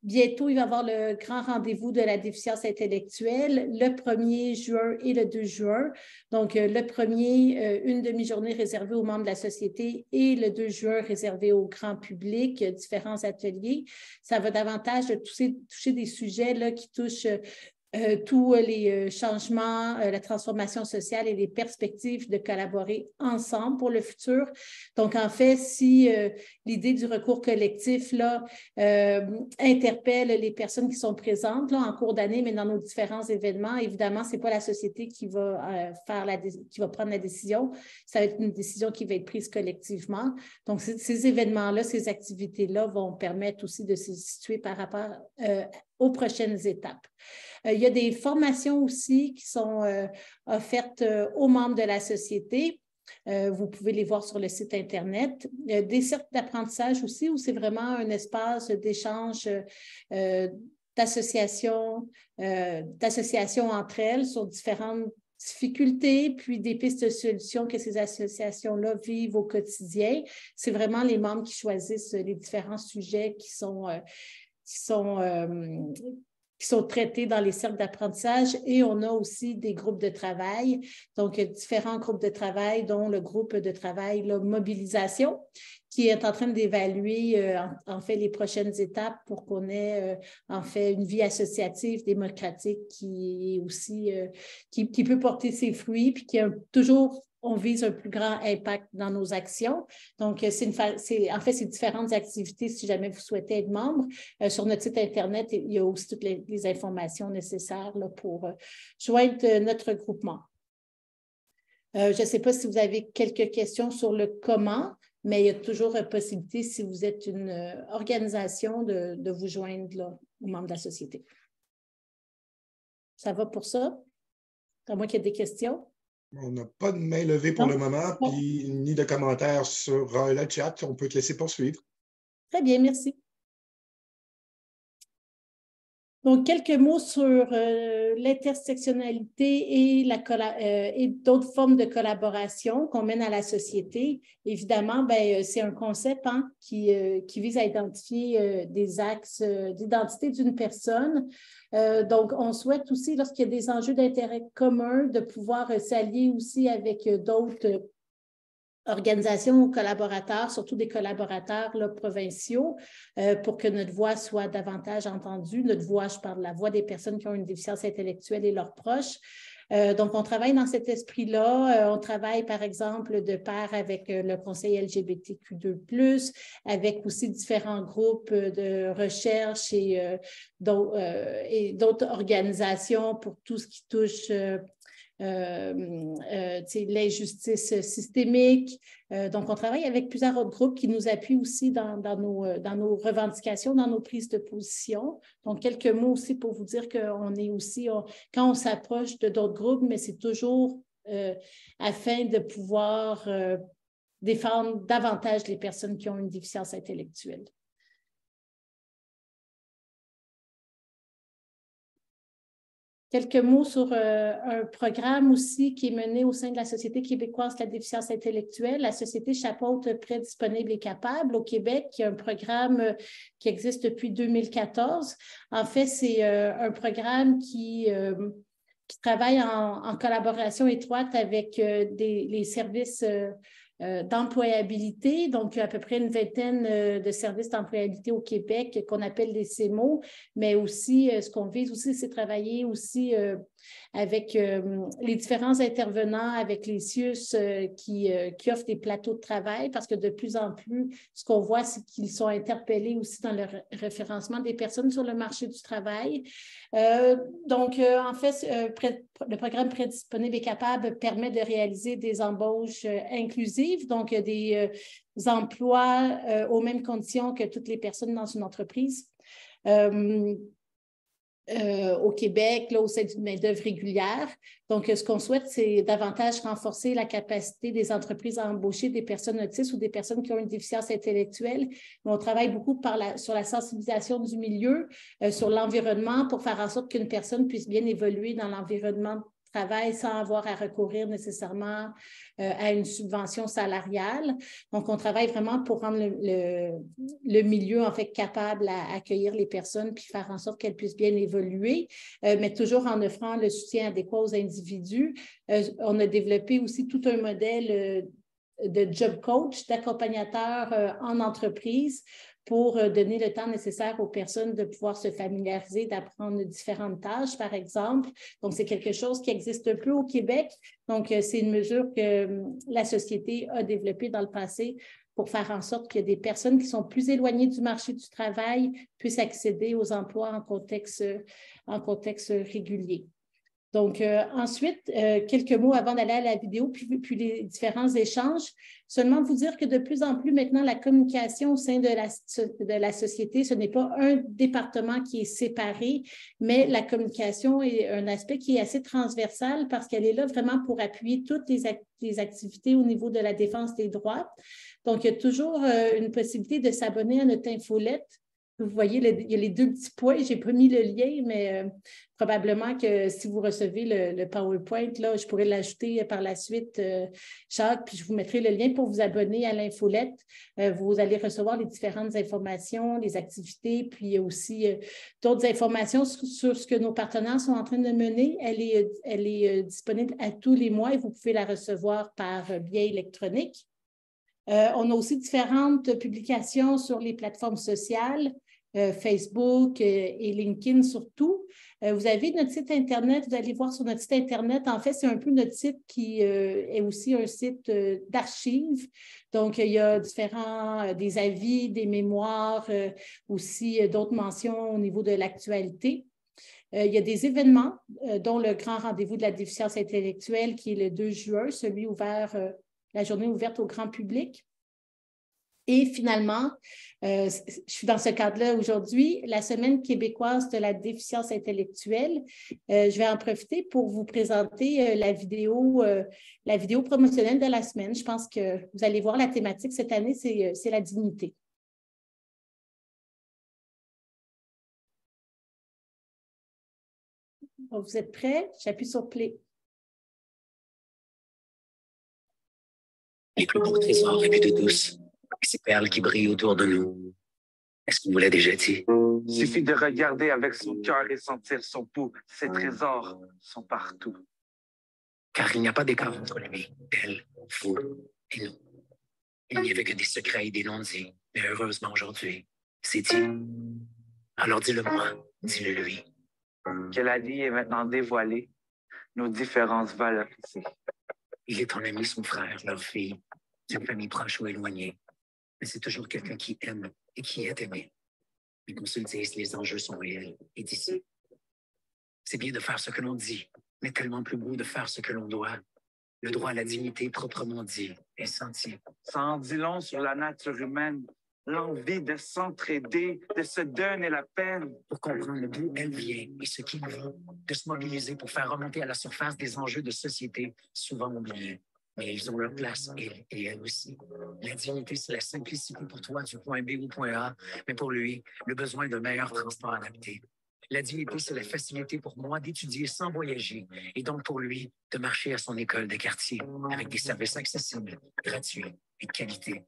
Speaker 1: Bientôt, il va y avoir le grand rendez-vous de la déficience intellectuelle le 1er juin et le 2 juin. Donc, le 1er, une demi-journée réservée aux membres de la société et le 2 juin réservé au grand public, différents ateliers. Ça va davantage toucher des sujets là, qui touchent tous les changements, la transformation sociale et les perspectives de collaborer ensemble pour le futur. Donc, en fait, si l'idée du recours collectif là, interpelle les personnes qui sont présentes là, en cours d'année, mais dans nos différents événements, évidemment, ce n'est pas la société qui va, qui va prendre la décision. Ça va être une décision qui va être prise collectivement. Donc, ces événements-là, ces activités-là vont permettre aussi de se situer par rapport aux prochaines étapes. Il y a des formations aussi qui sont offertes aux membres de la société. Vous pouvez les voir sur le site Internet. Des cercles d'apprentissage aussi, où c'est vraiment un espace d'échange d'associations entre elles sur différentes difficultés, puis des pistes de solutions que ces associations-là vivent au quotidien. C'est vraiment les membres qui choisissent les différents sujets qui sont traités dans les cercles d'apprentissage, et on a aussi des groupes de travail, donc différents groupes de travail, dont le groupe de travail Mobilisation, qui est en train d'évaluer en fait les prochaines étapes pour qu'on ait en fait une vie associative démocratique qui est aussi qui peut porter ses fruits, puis qui a toujours on vise un plus grand impact dans nos actions. Donc, en fait, c'est différentes activités si jamais vous souhaitez être membre. Sur notre site Internet, il y a aussi toutes les informations nécessaires là, pour joindre notre groupement. Je ne sais pas si vous avez quelques questions sur le comment, mais il y a toujours possibilité, si vous êtes une organisation, de vous joindre là, aux membres de la société. Ça va pour ça? À moins qu'il y ait des questions?
Speaker 7: On n'a pas de main levée pour le moment, puis ni de commentaires sur le chat. On peut te laisser poursuivre.
Speaker 1: Très bien, merci. Donc, quelques mots sur l'intersectionnalité et d'autres formes de collaboration qu'on mène à la société. Évidemment, c'est un concept qui vise à identifier des axes d'identité d'une personne. Donc, on souhaite aussi, lorsqu'il y a des enjeux d'intérêt commun, de pouvoir s'allier aussi avec d'autres organisations ou collaborateurs, surtout des collaborateurs là, provinciaux, pour que notre voix soit davantage entendue. Notre voix, je parle de la voix des personnes qui ont une déficience intellectuelle et leurs proches. Donc, on travaille dans cet esprit-là. On travaille, par exemple, de pair avec le Conseil LGBTQ2+, avec aussi différents groupes de recherche et d'autres organisations pour tout ce qui touche l'injustice systémique. Donc, on travaille avec plusieurs autres groupes qui nous appuient aussi dans nos revendications, dans nos prises de position. Donc, quelques mots aussi pour vous dire qu'on est aussi, quand on s'approche de d'autres groupes, mais c'est toujours afin de pouvoir défendre davantage les personnes qui ont une déficience intellectuelle. Quelques mots sur un programme aussi qui est mené au sein de la Société québécoise de la déficience intellectuelle, la Société chapeaute Prêt, disponible et capable au Québec, qui est un programme qui existe depuis 2014. En fait, c'est un programme qui travaille en collaboration étroite avec les services d'employabilité, donc à peu près une vingtaine de services d'employabilité au Québec qu'on appelle les CEMO, mais aussi ce qu'on vise aussi, c'est travailler aussi avec les différents intervenants, avec les CIUS qui offrent des plateaux de travail, parce que de plus en plus, ce qu'on voit, c'est qu'ils sont interpellés aussi dans le référencement des personnes sur le marché du travail. Donc, en fait, le programme Prêt, disponible et capable permet de réaliser des embauches inclusives, donc des emplois aux mêmes conditions que toutes les personnes dans une entreprise. au Québec, là, au sein d'une main-d'œuvre régulière. Donc, ce qu'on souhaite, c'est davantage renforcer la capacité des entreprises à embaucher des personnes autistes ou des personnes qui ont une déficience intellectuelle. Mais on travaille beaucoup sur la sensibilisation du milieu, sur l'environnement, pour faire en sorte qu'une personne puisse bien évoluer dans l'environnement travail sans avoir à recourir nécessairement à une subvention salariale. Donc, on travaille vraiment pour rendre le milieu, en fait, capable à accueillir les personnes puis faire en sorte qu'elles puissent bien évoluer, mais toujours en offrant le soutien adéquat aux individus. On a développé aussi tout un modèle de job coach, d'accompagnateur en entreprise pour donner le temps nécessaire aux personnes de pouvoir se familiariser, d'apprendre différentes tâches, par exemple. Donc, c'est quelque chose qui existe un peu au Québec. Donc, c'est une mesure que la société a développée dans le passé pour faire en sorte que des personnes qui sont plus éloignées du marché du travail puissent accéder aux emplois en contexte régulier. Donc, ensuite, quelques mots avant d'aller à la vidéo, puis les différents échanges. Seulement vous dire que de plus en plus, maintenant, la communication au sein de la société, ce n'est pas un département qui est séparé, mais la communication est un aspect qui est assez transversal parce qu'elle est là vraiment pour appuyer toutes les activités au niveau de la défense des droits. Donc, il y a toujours une possibilité de s'abonner à notre infolette. Vous voyez, il y a les deux petits points. Je n'ai pas mis le lien, mais probablement que si vous recevez le PowerPoint, là, je pourrais l'ajouter par la suite, Jacques, puis je vous mettrai le lien pour vous abonner à l'infolette. Vous allez recevoir les différentes informations, les activités, puis aussi d'autres informations sur ce que nos partenaires sont en train de mener. Elle est disponible à tous les mois et vous pouvez la recevoir par biais électronique. On a aussi différentes publications sur les plateformes sociales, Facebook et LinkedIn surtout. Vous avez notre site Internet, vous allez voir sur notre site Internet, en fait, c'est un peu notre site qui est aussi un site d'archives. Donc, il y a des avis, des mémoires, aussi d'autres mentions au niveau de l'actualité. Il y a des événements, dont le grand rendez-vous de la déficience intellectuelle qui est le 2 juin, celui ouvert, la journée ouverte au grand public. Et finalement, je suis dans ce cadre-là aujourd'hui, la Semaine québécoise de la déficience intellectuelle. Je vais en profiter pour vous présenter la vidéo promotionnelle de la semaine. Je pense que vous allez voir la thématique cette année, c'est la dignité. Donc, vous êtes prêts? J'appuie sur play.
Speaker 10: Les plus beaux trésors et de douce, et ces perles qui brillent autour de nous. Est-ce qu'on vous l'a déjà dit?
Speaker 11: Il suffit de regarder avec son cœur et sentir son pouls. Ces trésors sont partout.
Speaker 10: Car il n'y a pas d'écart entre lui, elle, vous et nous. Il n'y avait que des secrets et des non-dits, mais heureusement aujourd'hui, c'est dit. Alors dis-le-moi, dis-le lui.
Speaker 11: Que la vie est maintenant dévoilée, nos différences valorisées.
Speaker 10: Il est ton ami, son frère, leur fille, d'une famille proche ou éloignée. Mais c'est toujours quelqu'un qui aime et qui est aimé. Mais qu'on se le dise, les enjeux sont réels et d'ici. C'est bien de faire ce que l'on dit, mais tellement plus beau de faire ce que l'on doit. Le droit à la dignité proprement dit est senti.
Speaker 11: Ça en dit long sur la nature humaine, l'envie de s'entraider, de se donner la peine.
Speaker 10: Pour comprendre d'où elle vient et ce qu'il veut, de se mobiliser pour faire remonter à la surface des enjeux de société souvent oubliés. Mais ils ont leur place, ils et elle aussi. La dignité, c'est la simplicité pour toi du point B au point A, mais pour lui, le besoin d'un meilleur transport adapté. La dignité, c'est la facilité pour moi d'étudier sans voyager et donc pour lui de marcher à son école de quartier avec des services accessibles, gratuits et de qualité.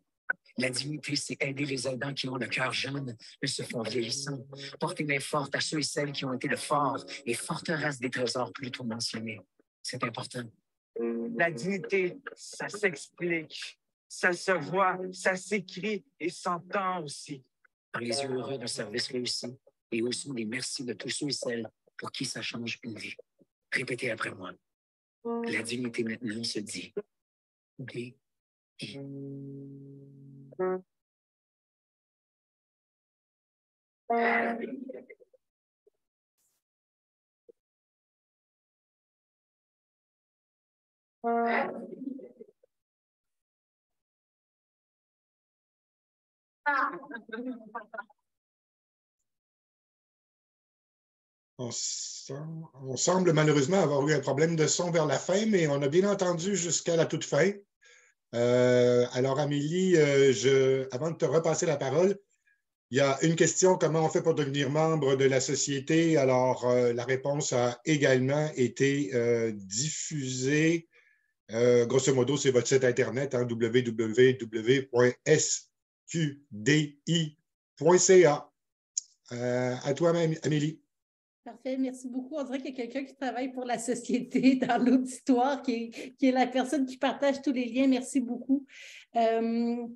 Speaker 10: La dignité, c'est aider les aidants qui ont le cœur jeune mais se font vieillissants. Porter main forte à ceux et celles qui ont été le fort et forteresse des trésors plus tôt mentionnés. C'est important.
Speaker 11: La dignité, ça s'explique, ça se voit, ça s'écrit et s'entend aussi.
Speaker 10: Par les yeux heureux d'un service réussi et au son des merci de tous ceux et celles pour qui ça change une vie. Répétez après moi. La dignité maintenant se dit. D-I.
Speaker 7: On semble malheureusement avoir eu un problème de son vers la fin, mais on a bien entendu jusqu'à la toute fin. Alors, Amélie, avant de te repasser la parole, il y a une question, comment on fait pour devenir membre de la société? Alors, la réponse a également été diffusée. Grosso modo, c'est votre site Internet, hein, www.sqdi.ca. À toi, Amélie.
Speaker 1: Parfait, merci beaucoup. On dirait qu'il y a quelqu'un qui travaille pour la société dans l'auditoire, qui est la personne qui partage tous les liens. Merci beaucoup. En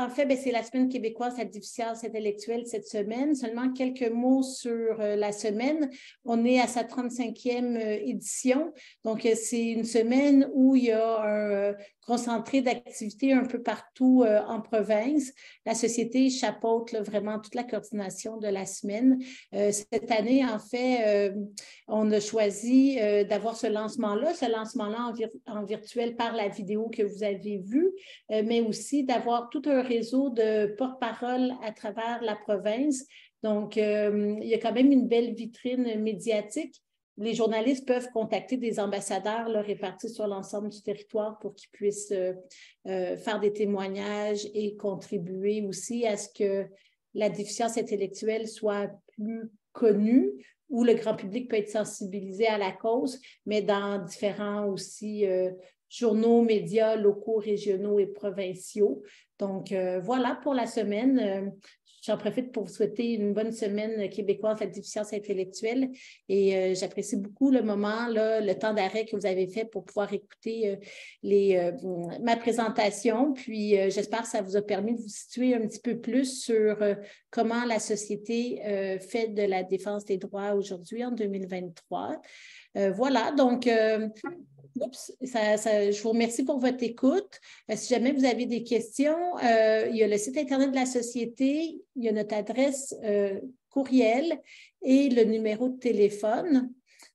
Speaker 1: fait, c'est la Semaine québécoise à la déficience intellectuelle cette semaine. Seulement quelques mots sur la semaine. On est à sa 35e édition. Donc, c'est une semaine où il y a un concentré d'activités un peu partout en province. La société chapeaute vraiment toute la coordination de la semaine. Cette année, en fait, on a choisi d'avoir ce lancement-là en virtuel par la vidéo que vous avez vue, mais aussi d'avoir tout un réseau de porte-parole à travers la province. Donc, il y a quand même une belle vitrine médiatique. Les journalistes peuvent contacter des ambassadeurs là, répartis sur l'ensemble du territoire pour qu'ils puissent faire des témoignages et contribuer aussi à ce que la déficience intellectuelle soit plus connue, où le grand public peut être sensibilisé à la cause, mais dans différents aussi journaux, médias locaux, régionaux et provinciaux. Donc, voilà pour la semaine. J'en profite pour vous souhaiter une bonne semaine québécoise à la déficience intellectuelle et j'apprécie beaucoup le moment, là, le temps d'arrêt que vous avez fait pour pouvoir écouter ma présentation. Puis, j'espère que ça vous a permis de vous situer un petit peu plus sur comment la société fait de la défense des droits aujourd'hui en 2023. Voilà, donc... je vous remercie pour votre écoute. Si jamais vous avez des questions, il y a le site Internet de la Société, il y a notre adresse courriel et le numéro de téléphone.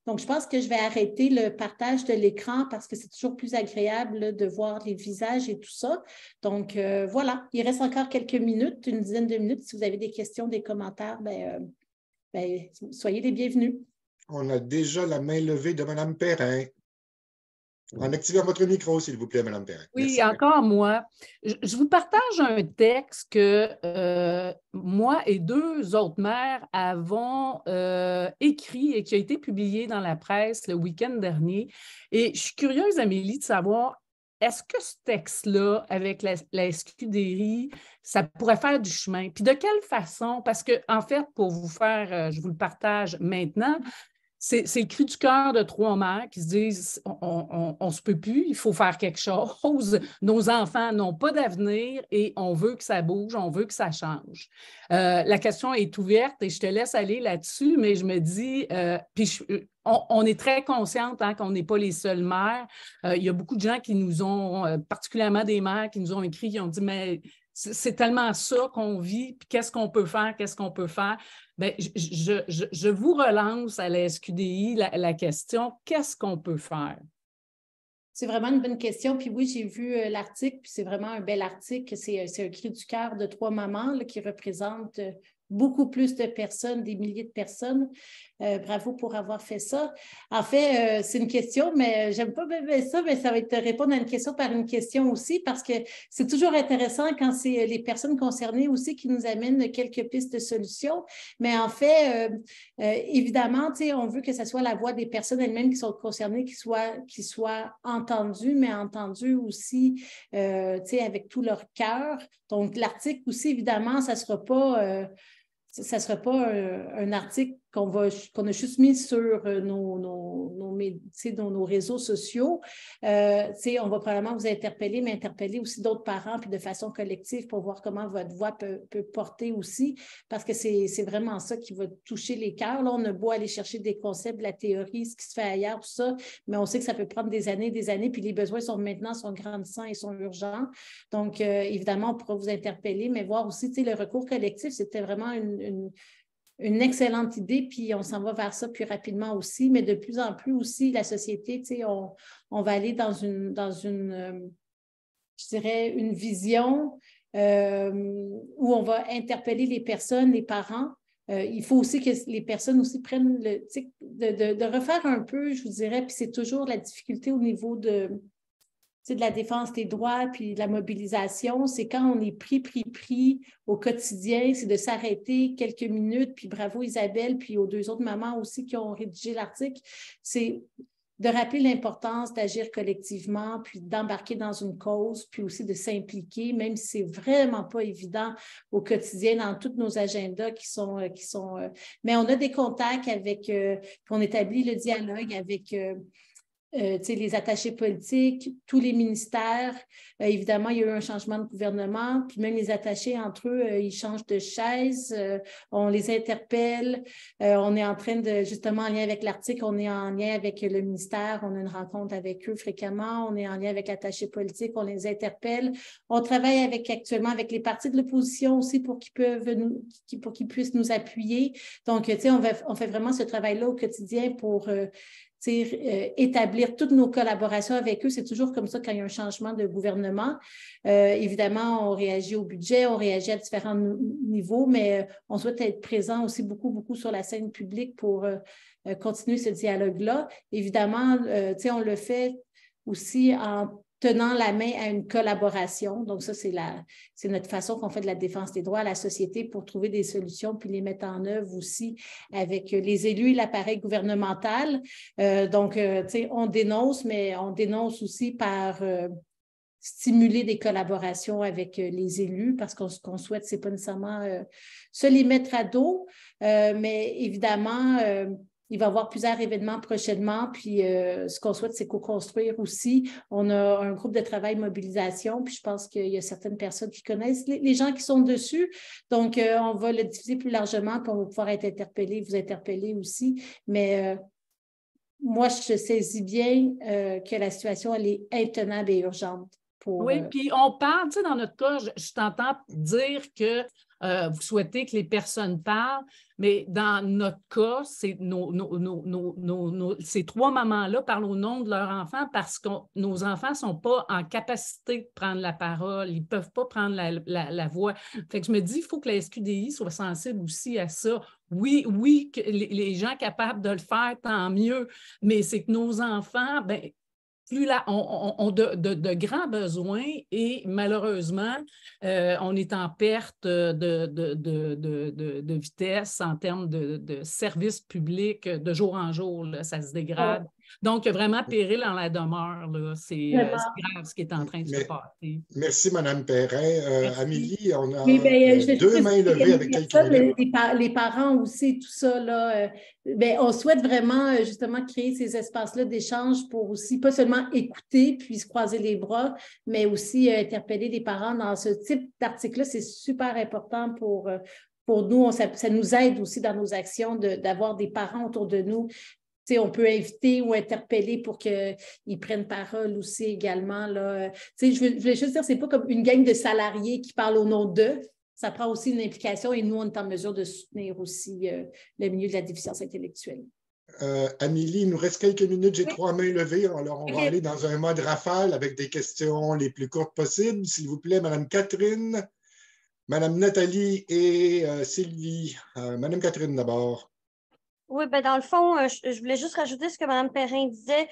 Speaker 1: Donc, je pense que je vais arrêter le partage de l'écran parce que c'est toujours plus agréable là, de voir les visages et tout ça. Donc, voilà, il reste encore quelques minutes, une dizaine de minutes. Si vous avez des questions, des commentaires, soyez les bienvenus.
Speaker 7: On a déjà la main levée de Mme Perrin. En activant votre micro, s'il vous plaît, Mme Perrin.
Speaker 4: Oui,
Speaker 7: merci.
Speaker 4: encore moi. Je vous partage un texte que moi et deux autres mères avons écrit et qui a été publié dans la presse le week-end dernier. Et je suis curieuse, Amélie, de savoir, est-ce que ce texte-là, avec la SQDI, ça pourrait faire du chemin? Puis de quelle façon? Parce que, en fait, pour vous faire, je vous le partage maintenant, c'est le cri du cœur de trois mères qui se disent on ne se peut plus, il faut faire quelque chose. Nos enfants n'ont pas d'avenir et on veut que ça bouge, on veut que ça change. La question est ouverte et je te laisse aller là-dessus, mais je me dis, on est très consciente hein, qu'on n'est pas les seules mères. Il y a beaucoup de gens qui nous ont, particulièrement des mères, qui nous ont écrit, qui ont dit mais c'est tellement ça qu'on vit, puis qu'est-ce qu'on peut faire, qu'est-ce qu'on peut faire? Bien, je vous relance à la SQDI la question, qu'est-ce qu'on peut faire?
Speaker 1: C'est vraiment une bonne question. Puis oui, j'ai vu l'article, puis c'est vraiment un bel article. C'est un cri du cœur de trois mamans là, qui représentent beaucoup plus de personnes, des milliers de personnes. Bravo pour avoir fait ça. En fait, c'est une question, mais j'aime pas bien ça, mais ça va être répondre à une question par une question aussi, parce que c'est toujours intéressant quand c'est les personnes concernées aussi qui nous amènent quelques pistes de solutions. Mais en fait, évidemment, on veut que ce soit la voix des personnes elles-mêmes qui sont concernées, qui soient entendues, mais entendues aussi avec tout leur cœur. Donc, l'article aussi, évidemment, ça ne sera pas... ça ne sera pas un article qu'on a juste mis sur nos réseaux sociaux. On va probablement vous interpeller, mais interpeller aussi d'autres parents, puis de façon collective pour voir comment votre voix peut porter aussi, parce que c'est vraiment ça qui va toucher les cœurs. Là, on a beau aller chercher des concepts, de la théorie, ce qui se fait ailleurs, tout ça, mais on sait que ça peut prendre des années, puis les besoins sont grandissants et sont urgents. Donc, évidemment, on pourra vous interpeller, mais voir aussi, le recours collectif, c'était vraiment une excellente idée, puis on s'en va vers ça plus rapidement aussi, mais de plus en plus aussi, la société, on va aller dans une je dirais, une vision où on va interpeller les personnes, les parents, il faut aussi que les personnes aussi prennent de refaire un peu, je vous dirais, puis c'est toujours la difficulté au niveau de la défense des droits puis de la mobilisation, c'est quand on est pris au quotidien, c'est de s'arrêter quelques minutes, puis bravo Isabelle, puis aux 2 autres mamans aussi qui ont rédigé l'article, c'est de rappeler l'importance d'agir collectivement, puis d'embarquer dans une cause, puis aussi de s'impliquer, même si c'est vraiment pas évident au quotidien dans tous nos agendas qui sont mais on a des contacts avec, on établit le dialogue avec les attachés politiques, tous les ministères. Évidemment, il y a eu un changement de gouvernement, puis même les attachés entre eux, ils changent de chaise, on les interpelle. On est en train de, justement, en lien avec l'article, on est en lien avec le ministère, on a une rencontre avec eux fréquemment, on est en lien avec l'attaché politique, on les interpelle. On travaille actuellement avec les partis de l'opposition aussi pour qu'ils puissent nous appuyer. Donc, on fait vraiment ce travail-là au quotidien pour établir toutes nos collaborations avec eux. C'est toujours comme ça quand il y a un changement de gouvernement. Évidemment, on réagit au budget, on réagit à différents niveaux, mais on souhaite être présent aussi beaucoup sur la scène publique pour continuer ce dialogue-là. Évidemment, on le fait aussi en tenant la main à une collaboration. Donc, ça, c'est notre façon qu'on fait de la défense des droits à la société pour trouver des solutions puis les mettre en œuvre aussi avec les élus et l'appareil gouvernemental. Donc, on dénonce, mais on dénonce aussi par stimuler des collaborations avec les élus parce qu'on souhaite, c'est pas nécessairement se les mettre à dos, mais évidemment, il va y avoir plusieurs événements prochainement, puis ce qu'on souhaite, c'est co-construire aussi. On a un groupe de travail mobilisation, puis je pense qu'il y a certaines personnes qui connaissent les gens qui sont dessus. Donc, on va le diffuser plus largement, puis on va pouvoir être interpellé, vous interpeller aussi. Mais moi, je saisis bien que la situation, elle est intenable et urgente.
Speaker 4: Oui, puis on parle, tu sais, dans notre cas, je t'entends dire que vous souhaitez que les personnes parlent, mais dans notre cas, c'est ces 3 mamans-là parlent au nom de leurs enfants parce que nos enfants ne sont pas en capacité de prendre la parole, ils ne peuvent pas prendre la voix. Fait que je me dis, il faut que la SQDI soit sensible aussi à ça. Oui, que les gens capables de le faire, tant mieux, mais c'est que nos enfants, bien, plus là, ont de grands besoins et malheureusement, on est en perte de vitesse en termes de services publics de jour en jour. Là, ça se dégrade. Donc, vraiment péril en la demeure. C'est grave ce qui est en train de se passer.
Speaker 7: Merci, Mme Perrin. Amélie, on a 2 mains levées avec quelques minutes.
Speaker 1: Les parents aussi, tout ça, là, on souhaite vraiment justement créer ces espaces-là d'échange pour aussi, pas seulement écouter puis se croiser les bras, mais aussi interpeller les parents dans ce type d'article-là. C'est super important pour nous. Ça nous aide aussi dans nos actions d'avoir des parents autour de nous. On peut inviter ou interpeller pour qu'ils prennent parole aussi également. Là. Je voulais juste dire, ce n'est pas comme une gang de salariés qui parlent au nom d'eux. Ça prend aussi une implication et nous, on est en mesure de soutenir aussi le milieu de la déficience intellectuelle.
Speaker 7: Amélie, il nous reste quelques minutes. J'ai 3 mains levées. Alors, on va aller dans un mode rafale avec des questions les plus courtes possibles. S'il vous plaît, Mme Catherine, Mme Nathalie et Sylvie. Mme Catherine d'abord.
Speaker 9: Oui, bien, dans le fond, je voulais juste rajouter ce que Mme Perrin disait.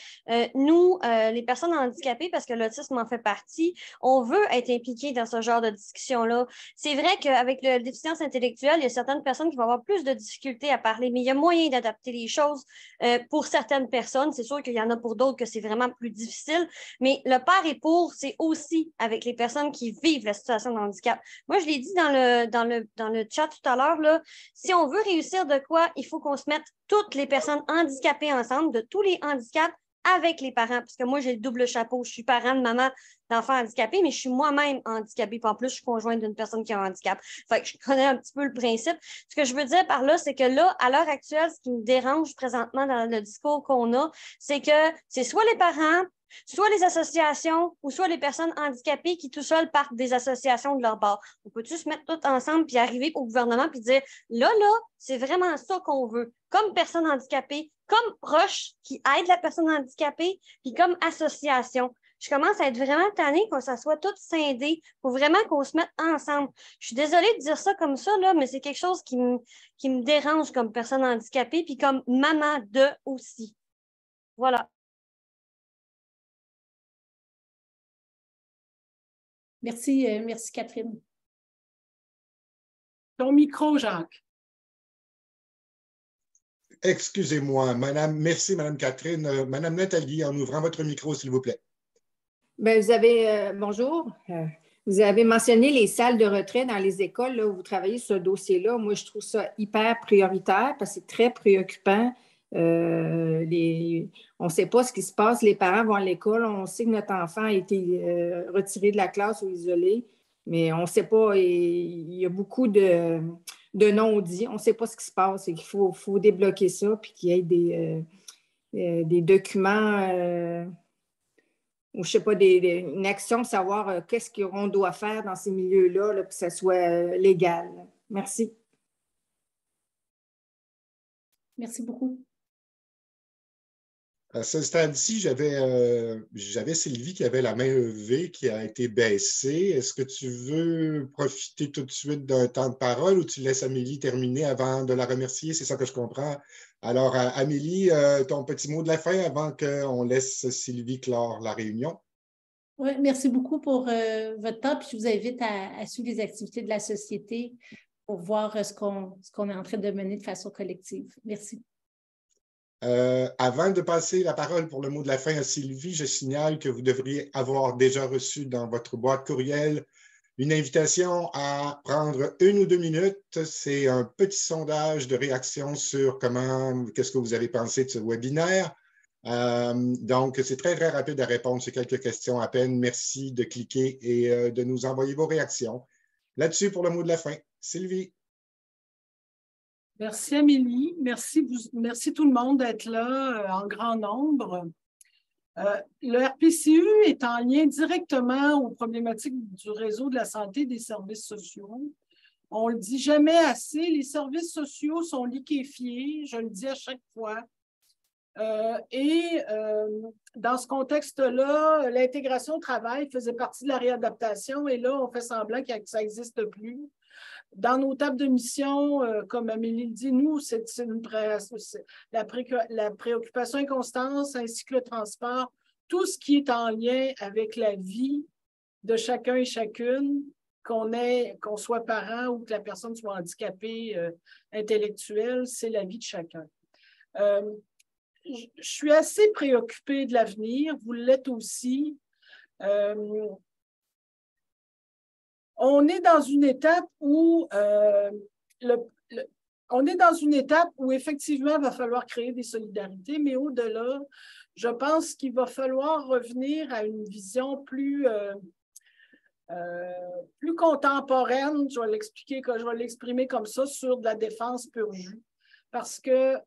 Speaker 9: Nous, les personnes handicapées, parce que l'autisme en fait partie, on veut être impliqués dans ce genre de discussion-là. C'est vrai qu'avec la déficience intellectuelle, il y a certaines personnes qui vont avoir plus de difficultés à parler, mais il y a moyen d'adapter les choses pour certaines personnes. C'est sûr qu'il y en a pour d'autres que c'est vraiment plus difficile, mais le par et pour, c'est aussi avec les personnes qui vivent la situation de handicap. Moi, je l'ai dit dans le chat tout à l'heure, là, si on veut réussir de quoi, il faut qu'on se mette toutes les personnes handicapées ensemble, de tous les handicaps avec les parents, parce que moi, j'ai le double chapeau. Je suis parent de maman d'enfants handicapés, mais je suis moi-même handicapée. Puis en plus, je suis conjointe d'une personne qui a un handicap. Fait que je connais un petit peu le principe. Ce que je veux dire par là, c'est que là, à l'heure actuelle, ce qui me dérange présentement dans le discours qu'on a, c'est que c'est soit les parents, soit les associations ou soit les personnes handicapées qui tout seuls partent des associations de leur bord. On peut-tu se mettre tous ensemble puis arriver au gouvernement puis dire là, c'est vraiment ça qu'on veut. Comme personne handicapée, comme proche qui aide la personne handicapée, puis comme association. Je commence à être vraiment tannée qu'on soit toutes scindées. Il faut vraiment qu'on se mette ensemble. Je suis désolée de dire ça comme ça, là, mais c'est quelque chose qui me dérange comme personne handicapée, puis comme maman de aussi. Voilà.
Speaker 1: Merci, merci Catherine.
Speaker 4: Ton micro, Jacques.
Speaker 7: Excusez-moi, merci, Madame Catherine. Madame Nathalie, en ouvrant votre micro, s'il vous plaît.
Speaker 12: Bien, vous avez, bonjour. Vous avez mentionné les salles de retrait dans les écoles là, où vous travaillez sur ce dossier-là. Moi, je trouve ça hyper prioritaire parce que c'est très préoccupant. On ne sait pas ce qui se passe. Les parents vont à l'école. On sait que notre enfant a été retiré de la classe ou isolé, mais on ne sait pas. Il y a beaucoup de non-dits. On ne sait pas ce qui se passe. Il faut débloquer ça puis qu'il y ait des documents ou je ne sais pas, une action pour savoir qu'est-ce qu'on doit faire dans ces milieux-là là, pour que ça soit légal. Merci.
Speaker 1: Merci beaucoup.
Speaker 7: À ce stade-ci, j'avais Sylvie qui avait la main levée, qui a été baissée. Est-ce que tu veux profiter tout de suite d'un temps de parole ou tu laisses Amélie terminer avant de la remercier? C'est ça que je comprends. Alors, Amélie, ton petit mot de la fin avant qu'on laisse Sylvie clore la réunion.
Speaker 1: Oui, merci beaucoup pour votre temps. Puis je vous invite à suivre les activités de la société pour voir ce qu'on est en train de mener de façon collective. Merci.
Speaker 7: Avant de passer la parole pour le mot de la fin à Sylvie, je signale que vous devriez avoir déjà reçu dans votre boîte courriel une invitation à prendre 1 ou 2 minutes. C'est un petit sondage de réaction sur qu'est-ce que vous avez pensé de ce webinaire. Donc, c'est très, très rapide à répondre sur quelques questions à peine. Merci de cliquer et de nous envoyer vos réactions. Là-dessus, pour le mot de la fin, Sylvie.
Speaker 4: Merci, Amélie. Merci tout le monde d'être là en grand nombre. Le RPCU est en lien directement aux problématiques du réseau de la santé et des services sociaux. On ne le dit jamais assez, les services sociaux sont liquéfiés, je le dis à chaque fois. Dans ce contexte-là, l'intégration au travail faisait partie de la réadaptation et là, on fait semblant que ça n'existe plus. Dans nos tables de mission, comme Amélie le dit, nous, c'est la préoccupation et constance ainsi que le transport, tout ce qui est en lien avec la vie de chacun et chacune, qu'on soit parent ou que la personne soit handicapée intellectuelle, c'est la vie de chacun. Je suis assez préoccupée de l'avenir, vous l'êtes aussi. On est dans une étape où effectivement il va falloir créer des solidarités, mais au-delà, je pense qu'il va falloir revenir à une vision plus contemporaine, je vais l'exprimer comme ça, sur de la défense pur jus. Parce que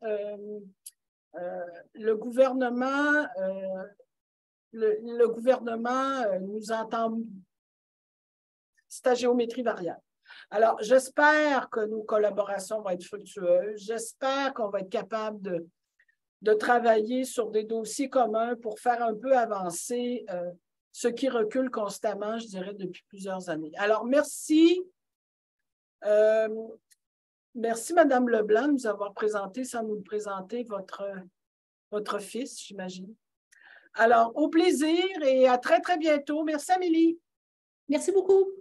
Speaker 4: le gouvernement nous entend. C'est à géométrie variable. Alors, j'espère que nos collaborations vont être fructueuses. J'espère qu'on va être capable de travailler sur des dossiers communs pour faire un peu avancer ce qui recule constamment, je dirais, depuis plusieurs années. Alors, merci. Merci, Mme Leblanc, de nous avoir présenté, sans nous présenter votre fils, j'imagine. Alors, au plaisir et à très, très bientôt. Merci, Amélie.
Speaker 1: Merci beaucoup.